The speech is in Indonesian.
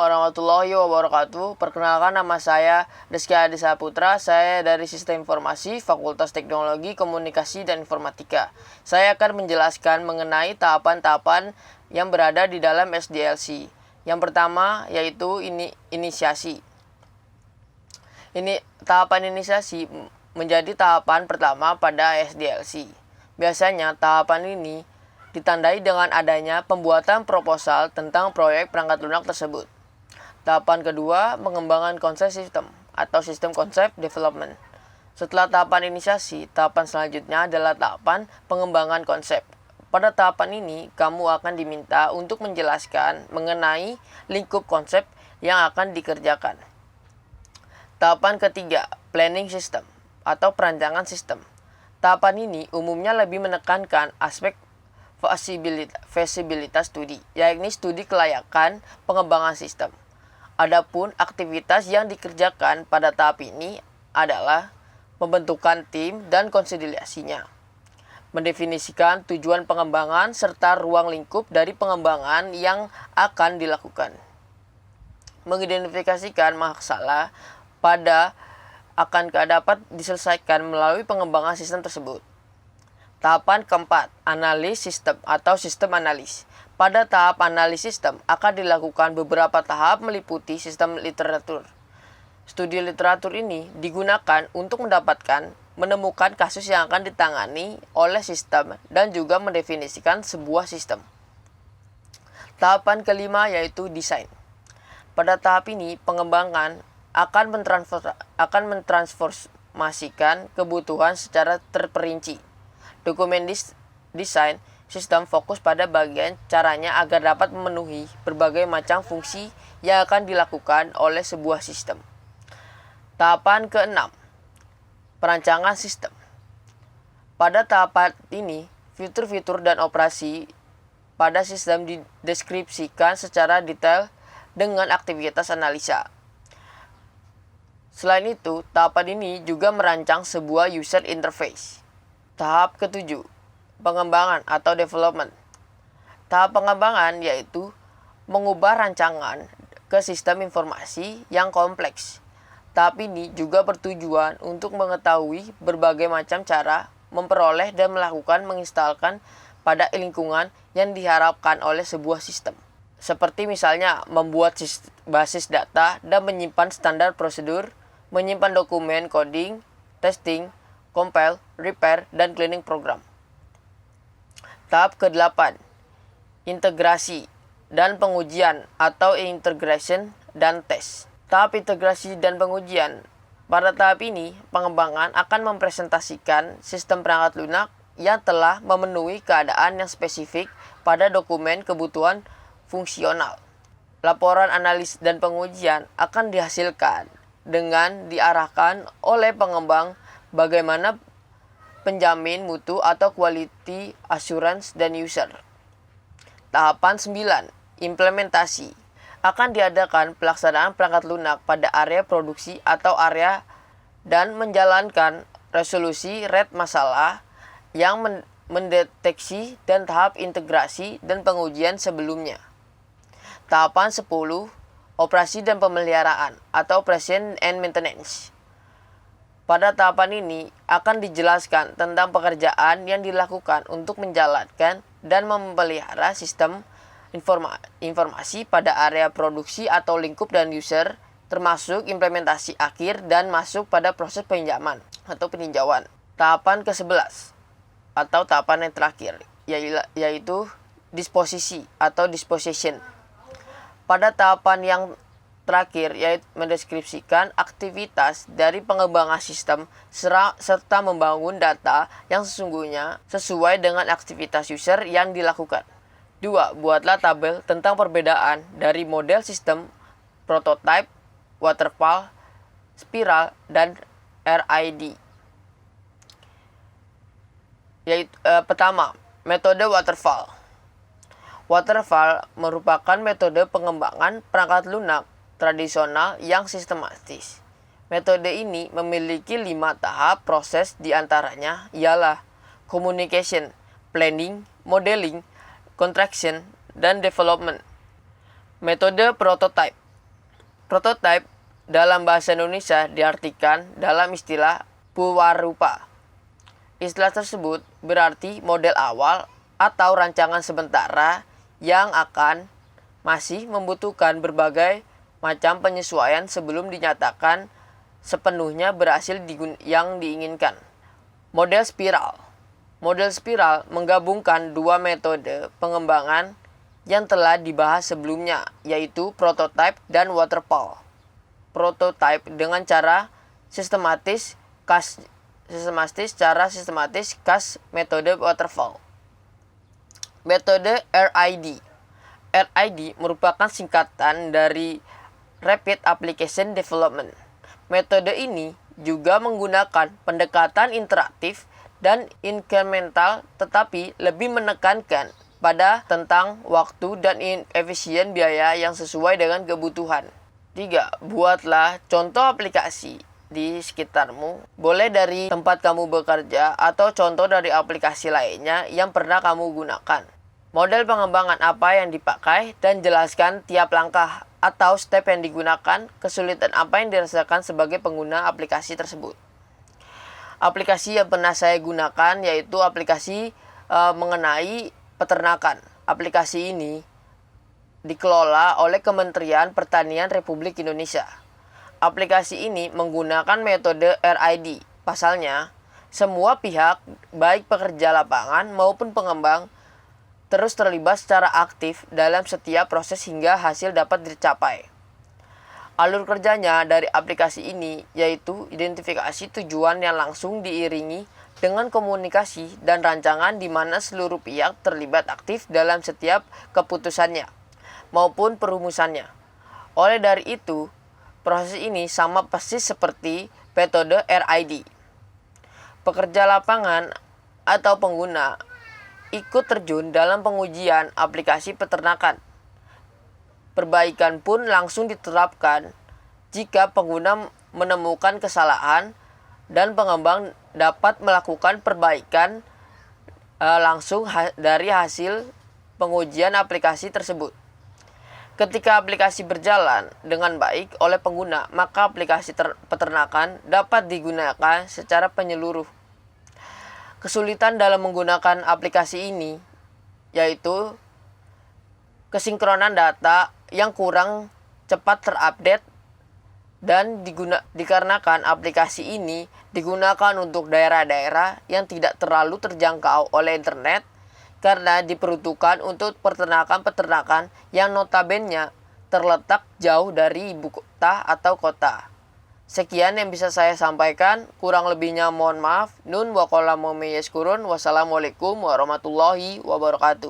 warahmatullahi wabarakatuh. Perkenalkan, nama saya Rizky Adi Saputra. Saya dari Sistem Informasi Fakultas Teknologi Komunikasi dan Informatika. Saya akan menjelaskan mengenai tahapan-tahapan yang berada di dalam SDLC. Yang pertama yaitu inisiasi. Tahapan inisiasi menjadi tahapan pertama pada SDLC. Biasanya tahapan ini ditandai dengan adanya pembuatan proposal tentang proyek perangkat lunak tersebut. Tahapan kedua, pengembangan konsep sistem atau sistem konsep development. Setelah tahapan inisiasi, tahapan selanjutnya adalah tahapan pengembangan konsep. Pada tahapan ini, kamu akan diminta untuk menjelaskan mengenai lingkup konsep yang akan dikerjakan. Tahapan ketiga, planning system atau perancangan sistem. Tahapan ini umumnya lebih menekankan aspek feasibilitas studi, yakni studi kelayakan pengembangan sistem. Adapun aktivitas yang dikerjakan pada tahap ini adalah pembentukan tim dan konsolidasinya, mendefinisikan tujuan pengembangan serta ruang lingkup dari pengembangan yang akan dilakukan, mengidentifikasikan masalah pada dapat diselesaikan melalui pengembangan sistem tersebut. Tahapan keempat, analis sistem atau sistem analis. Pada tahap analis sistem akan dilakukan beberapa tahap meliputi sistem literatur. Studi literatur ini digunakan untuk menemukan kasus yang akan ditangani oleh sistem dan juga mendefinisikan sebuah sistem. Tahapan kelima yaitu desain. Pada tahap ini pengembangan akan mentransformasikan kebutuhan secara terperinci. Dokumen desain sistem fokus pada bagian caranya agar dapat memenuhi berbagai macam fungsi yang akan dilakukan oleh sebuah sistem. Tahapan keenam, perancangan sistem. Pada tahapan ini, fitur-fitur dan operasi pada sistem dideskripsikan secara detail dengan aktivitas analisa. Selain itu, tahapan ini juga merancang sebuah user interface. Tahap ketujuh, pengembangan atau development. Tahap pengembangan yaitu mengubah rancangan ke sistem informasi yang kompleks. Tahap ini juga bertujuan untuk mengetahui berbagai macam cara memperoleh dan melakukan menginstalkan pada lingkungan yang diharapkan oleh sebuah sistem. Seperti misalnya membuat basis data dan menyimpan standar prosedur, menyimpan dokumen coding, testing, compile, repair, dan cleaning program. Tahap ke-8, integrasi dan pengujian atau integration dan test. Tahap integrasi dan pengujian. Pada tahap ini, pengembangan akan mempresentasikan sistem perangkat lunak yang telah memenuhi keadaan yang spesifik pada dokumen kebutuhan fungsional. Laporan analis dan pengujian akan dihasilkan dengan diarahkan oleh pengembang bagaimana penjamin mutu atau quality assurance dan user. Tahapan 9, implementasi. Akan diadakan pelaksanaan perangkat lunak pada area produksi atau area dan menjalankan resolusi red masalah yang mendeteksi dan tahap integrasi dan pengujian sebelumnya. Tahapan 10, operasi dan pemeliharaan atau operation and maintenance. Pada tahapan ini akan dijelaskan tentang pekerjaan yang dilakukan untuk menjalankan dan memelihara sistem informasi pada area produksi atau lingkup dan user, termasuk implementasi akhir dan masuk pada proses pinjaman atau peninjauan. Tahapan ke-11 atau tahapan yang terakhir yaitu disposisi atau disposition. Pada tahapan yang terakhir yaitu mendeskripsikan aktivitas dari pengembangan sistem serta membangun data yang sesungguhnya sesuai dengan aktivitas user yang dilakukan. 2. Buatlah tabel tentang perbedaan dari model sistem prototype, waterfall, spiral, dan RID. Pertama, metode waterfall. Waterfall merupakan metode pengembangan perangkat lunak tradisional yang sistematis. Metode ini memiliki 5 tahap proses, diantaranya ialah communication, planning, modeling, contraction, dan development. Metode prototype Prototype dalam bahasa Indonesia diartikan dalam istilah purwarupa. Istilah tersebut berarti model awal atau rancangan sementara yang akan masih membutuhkan berbagai macam penyesuaian sebelum dinyatakan sepenuhnya berhasil yang diinginkan. Model spiral. Model spiral menggabungkan dua metode pengembangan yang telah dibahas sebelumnya, yaitu prototype dan waterfall. Prototype dengan cara sistematis, khas metode waterfall. Metode RID. RID merupakan singkatan dari Rapid Application Development. Metode ini juga menggunakan pendekatan interaktif dan incremental, tetapi lebih menekankan pada tentang waktu dan efisien biaya yang sesuai dengan kebutuhan. 3. Buatlah contoh aplikasi di sekitarmu. Boleh dari tempat kamu bekerja atau contoh dari aplikasi lainnya yang pernah kamu gunakan. Model pengembangan apa yang dipakai dan jelaskan tiap langkah atau step yang digunakan, kesulitan apa yang dirasakan sebagai pengguna aplikasi tersebut. Aplikasi yang pernah saya gunakan yaitu aplikasi mengenai peternakan. Aplikasi ini dikelola oleh Kementerian Pertanian Republik Indonesia. Aplikasi ini menggunakan metode RID. Pasalnya, semua pihak, baik pekerja lapangan maupun pengembang, terus terlibat secara aktif dalam setiap proses hingga hasil dapat dicapai. Alur kerjanya dari aplikasi ini yaitu identifikasi tujuan yang langsung diiringi dengan komunikasi dan rancangan di mana seluruh pihak terlibat aktif dalam setiap keputusannya maupun perumusannya. Oleh dari itu, proses ini sama persis seperti metode RID. Pekerja lapangan atau pengguna ikut terjun dalam pengujian aplikasi peternakan. Perbaikan pun langsung diterapkan jika pengguna menemukan kesalahan dan pengembang dapat melakukan perbaikan langsung dari hasil pengujian aplikasi tersebut. Ketika aplikasi berjalan dengan baik oleh pengguna, maka aplikasi peternakan dapat digunakan secara penyeluruh. Kesulitan dalam menggunakan aplikasi ini yaitu kesinkronan data yang kurang cepat terupdate dan dikarenakan aplikasi ini digunakan untuk daerah-daerah yang tidak terlalu terjangkau oleh internet karena diperuntukkan untuk peternakan-peternakan yang notabene terletak jauh dari ibu kota atau kota. Sekian yang bisa saya sampaikan, kurang lebihnya mohon maaf. Nun wa qala mu'min yaskurun. Wassalamualaikum warahmatullahi wabarakatuh.